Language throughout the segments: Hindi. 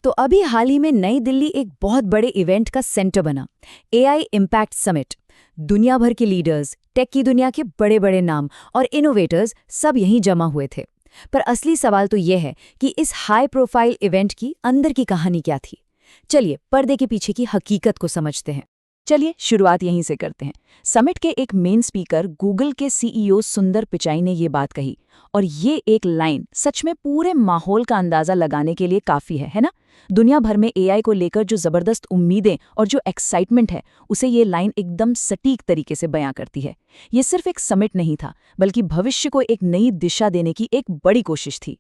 तो अभी हाल ही में नई दिल्ली एक बहुत बड़े इवेंट का सेंटर बना, एआई इम्पैक्ट समिट। दुनिया भर के लीडर्स, टेक की दुनिया के बड़े बड़े नाम और इनोवेटर्स सब यहीं जमा हुए थे। पर असली सवाल तो ये है कि इस हाई प्रोफाइल इवेंट की अंदर की कहानी क्या थी। चलिए पर्दे के पीछे की हकीकत को समझते हैं। चलिए शुरुआत यहीं से करते हैं। समिट के एक मेन स्पीकर गूगल के सीईओ सुंदर पिचाई ने ये बात कही, और ये एक लाइन सच में पूरे माहौल का अंदाजा लगाने के लिए काफी है ना? दुनिया भर में एआई को लेकर जो जबरदस्त उम्मीदें और जो एक्साइटमेंट है, उसे ये लाइन एकदम सटीक तरीके से बयां करती है। ये सिर्फ एक समिट नहीं था, बल्कि भविष्य को एक नई दिशा देने की एक बड़ी कोशिश थी।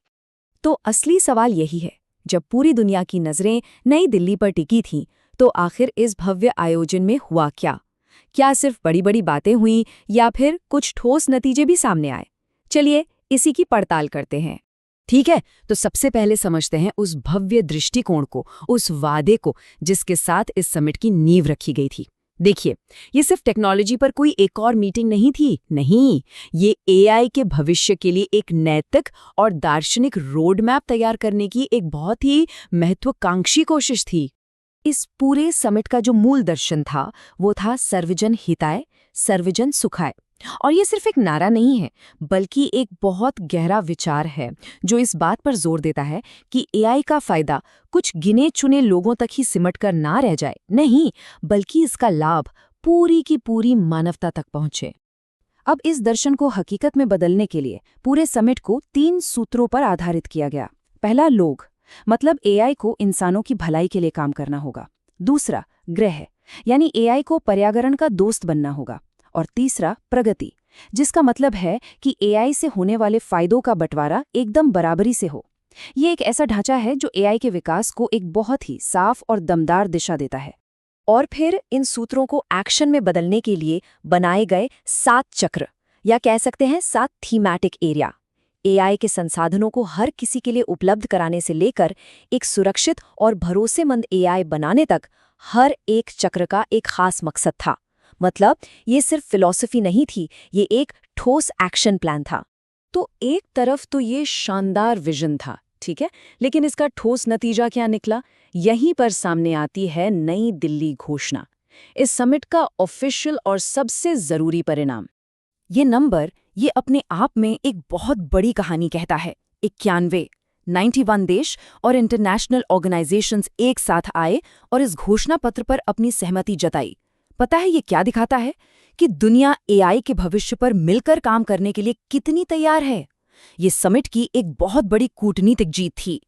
तो असली सवाल यही है, जब पूरी दुनिया की नजरें नई दिल्ली पर टिकी थीं, तो आखिर इस भव्य आयोजन में हुआ क्या? क्या सिर्फ बड़ी बड़ी बातें हुईं या फिर कुछ ठोस नतीजे भी सामने आए? चलिए इसी की पड़ताल करते हैं। ठीक है, तो सबसे पहले समझते हैं उस भव्य दृष्टिकोण को, उस वादे को जिसके साथ इस समिट की नींव रखी गई थी। देखिए, ये सिर्फ टेक्नोलॉजी पर कोई एक और मीटिंग नहीं थी। नहीं, ये एआई के भविष्य के लिए एक नैतिक और दार्शनिक रोड मैप तैयार करने की एक बहुत ही महत्वाकांक्षी कोशिश थी। इस पूरे समिट का जो मूल दर्शन था, वो था सर्वजन हिताय, सर्वजन सुखाय। और ये सिर्फ एक नारा नहीं है, बल्कि एक बहुत गहरा विचार है जो इस बात पर जोर देता है कि एआई का फायदा कुछ गिने चुने लोगों तक ही सिमट कर ना रह जाए, नहीं, बल्कि इसका लाभ पूरी की पूरी मानवता तक पहुंचे। अब इस दर्शन को हकीकत में बदलने के लिए पूरे समिट को 3 सूत्रों पर आधारित किया गया। पहला, लोग, मतलब एआई को इंसानों की भलाई के लिए काम करना होगा। दूसरा, ग्रह, यानी एआई को पर्यावरण का दोस्त बनना होगा। और तीसरा, प्रगति, जिसका मतलब है कि एआई से होने वाले फायदों का बंटवारा एकदम बराबरी से हो। ये एक ऐसा ढांचा है जो एआई के विकास को एक बहुत ही साफ और दमदार दिशा देता है। और फिर इन सूत्रों को एक्शन में बदलने के लिए बनाए गए 7 चक्र, या कह सकते हैं 7 थीमैटिक एरिया। एआई के संसाधनों को हर किसी के लिए उपलब्ध कराने से लेकर एक सुरक्षित और भरोसेमंद एआई बनाने तक, हर एक चक्र का एक खास मकसद था। मतलब ये सिर्फ फिलॉसफी नहीं थी, ये एक ठोस एक्शन प्लान था। तो एक तरफ तो ये शानदार विजन था, ठीक है, लेकिन इसका ठोस नतीजा क्या निकला? यहीं पर सामने आती है नई दिल्ली घोषणा, इस समिट का ऑफिशियल और सबसे जरूरी परिणाम। ये नंबर, ये अपने आप में एक बहुत बड़ी कहानी कहता है। 91 देश और इंटरनेशनल ऑर्गेनाइजेशंस एक साथ आए और इस घोषणा पत्र पर अपनी सहमति जताई। पता है ये क्या दिखाता है? कि दुनिया एआई के भविष्य पर मिलकर काम करने के लिए कितनी तैयार है। ये समिट की एक बहुत बड़ी कूटनीतिक जीत थी।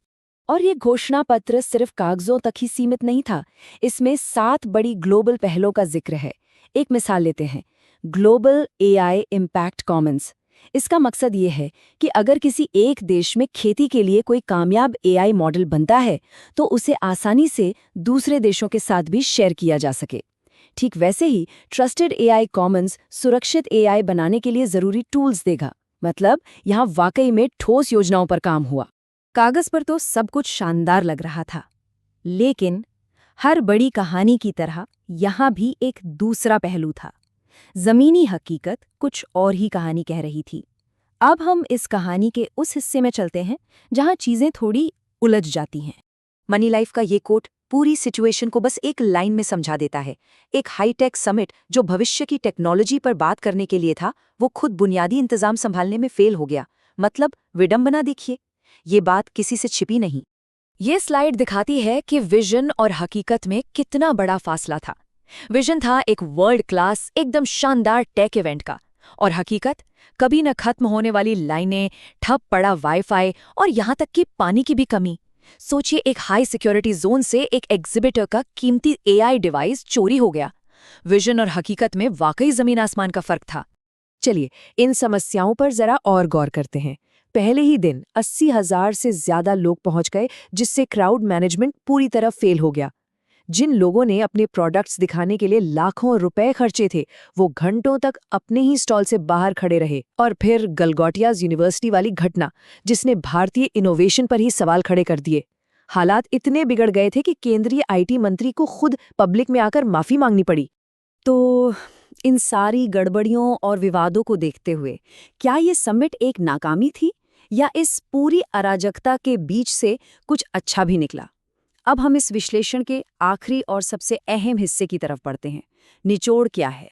और ये घोषणा पत्र सिर्फ कागजों तक ही सीमित नहीं था, इसमें 7 बड़ी ग्लोबल पहलों का जिक्र है। एक मिसाल लेते हैं, ग्लोबल एआई इम्पैक्ट कॉमन्स। इसका मकसद ये है कि अगर किसी एक देश में खेती के लिए कोई कामयाब एआई मॉडल बनता है, तो उसे आसानी से दूसरे देशों के साथ भी शेयर किया जा सके। ठीक वैसे ही ट्रस्टेड एआई कॉमन्स सुरक्षित एआई बनाने के लिए जरूरी टूल्स देगा। मतलब यहाँ वाकई में ठोस योजनाओं पर काम हुआ। कागज पर तो सब कुछ शानदार लग रहा था, लेकिन हर बड़ी कहानी की तरह यहाँ भी एक दूसरा पहलू था। जमीनी हकीकत कुछ और ही कहानी कह रही थी। अब हम इस कहानी के उस हिस्से में चलते हैं जहाँ चीजें थोड़ी उलझ जाती हैं। मनी लाइफ का ये कोट पूरी सिचुएशन को बस एक लाइन में समझा देता है। एक हाईटेक समिट जो भविष्य की टेक्नोलॉजी पर बात करने के लिए था, वो खुद बुनियादी इंतजाम संभालने में फेल हो गया। मतलब विडंबना देखिए, ये बात किसी से छिपी नहीं। ये स्लाइड दिखाती है कि विजन और हकीकत में कितना बड़ा फासला था। विजन था एक वर्ल्ड क्लास, एकदम शानदार टेक इवेंट का, और हकीकत कभी न खत्म होने वाली लाइनें, ठप पड़ा वाईफाई और यहाँ तक कि पानी की भी कमी। सोचिए, एक हाई सिक्योरिटी जोन से एक एग्जिबिटर का कीमती एआई डिवाइस चोरी हो गया। विजन और हकीकत में वाकई जमीन आसमान का फर्क था। चलिए इन समस्याओं पर जरा और गौर करते हैं। पहले ही दिन 80,000 से ज्यादा लोग पहुंच गए, जिससे क्राउड मैनेजमेंट पूरी तरह फेल हो गया। जिन लोगों ने अपने प्रोडक्ट्स दिखाने के लिए लाखों रुपए खर्चे थे, वो घंटों तक अपने ही स्टॉल से बाहर खड़े रहे। और फिर गलगोटियाज यूनिवर्सिटी वाली घटना, जिसने भारतीय इनोवेशन पर ही सवाल खड़े कर दिए। हालात इतने बिगड़ गए थे कि केंद्रीय आईटी मंत्री को खुद पब्लिक में आकर माफी मांगनी पड़ी। तो इन सारी गड़बड़ियों और विवादों को देखते हुए, क्या ये समिट एक नाकामी थी, या इस पूरी अराजकता के बीच से कुछ अच्छा भी निकला? अब हम इस विश्लेषण के आखिरी और सबसे अहम हिस्से की तरफ बढ़ते हैं। निचोड़ क्या है?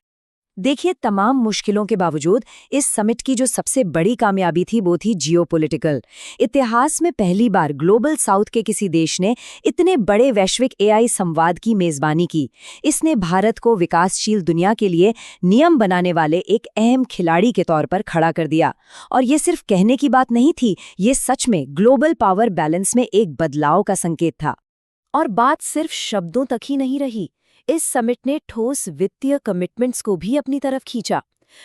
देखिए, तमाम मुश्किलों के बावजूद इस समिट की जो सबसे बड़ी कामयाबी थी वो थी जियोपॉलिटिकल। इतिहास में पहली बार ग्लोबल साउथ के किसी देश ने इतने बड़े वैश्विक एआई संवाद की मेजबानी की। इसने भारत को विकासशील दुनिया के लिए नियम बनाने वाले एक अहम खिलाड़ी के तौर पर खड़ा कर दिया। और ये सिर्फ कहने की बात नहीं थी, ये सच में ग्लोबल पावर बैलेंस में एक बदलाव का संकेत था। और बात सिर्फ शब्दों तक ही नहीं रही। इस समिट ने ठोस वित्तीय कमिटमेंट्स को भी अपनी तरफ खींचा।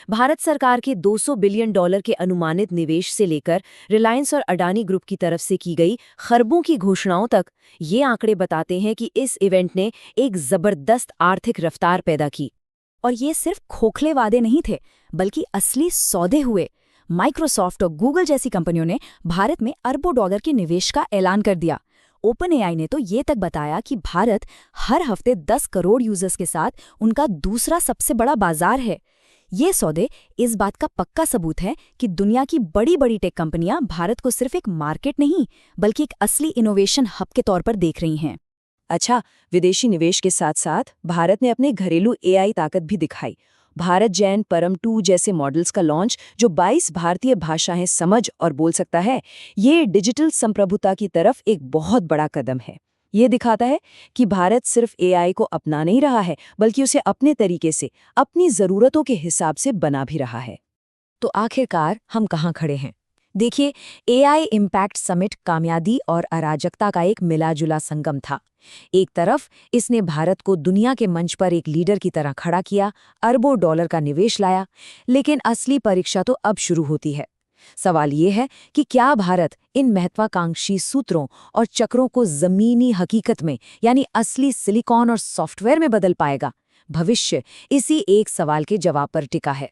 भारत सरकार के $200 बिलियन के अनुमानित निवेश से लेकर रिलायंस और अडानी ग्रुप की तरफ से की गई खरबों की घोषणाओं तक, ये आंकड़े बताते हैं कि इस इवेंट ने एक जबरदस्त आर्थिक रफ्तार पैदा की। और ये सिर्फ खोखले वादे नहीं थे, बल्कि असली सौदे हुए। माइक्रोसॉफ्ट और गूगल जैसी कंपनियों ने भारत में अरबों डॉलर के निवेश का ऐलान कर दिया। ओपन एआई ने तो ये तक बताया कि भारत हर हफ्ते 10 करोड़ यूजर्स के साथ उनका दूसरा सबसे बड़ा बाजार है। ये सौदे इस बात का पक्का सबूत है कि दुनिया की बड़ी बड़ी टेक कंपनियां भारत को सिर्फ एक मार्केट नहीं, बल्कि एक असली इनोवेशन हब के तौर पर देख रही हैं। अच्छा, विदेशी निवेश के साथ साथ भारत ने अपने घरेलू एआई ताकत भी दिखाई। भारत जैन परम 2 जैसे मॉडल्स का लॉन्च, जो 22 भारतीय भाषाएं समझ और बोल सकता है, ये डिजिटल संप्रभुता की तरफ एक बहुत बड़ा कदम है। ये दिखाता है कि भारत सिर्फ एआई को अपना नहीं रहा है, बल्कि उसे अपने तरीके से, अपनी ज़रूरतों के हिसाब से बना भी रहा है। तो आखिरकार हम कहाँ खड़े हैं? देखिए, एआई इम्पैक्ट समिट कामयाबी और अराजकता का एक मिला-जुला संगम था। एक तरफ इसने भारत को दुनिया के मंच पर एक लीडर की तरह खड़ा किया, अरबों डॉलर का निवेश लाया, लेकिन असली परीक्षा तो अब शुरू होती है। सवाल ये है कि क्या भारत इन महत्वाकांक्षी सूत्रों और चक्रों को जमीनी हकीकत में, यानी असली सिलिकॉन और सॉफ्टवेयर में बदल पाएगा? भविष्य इसी एक सवाल के जवाब पर टिका है।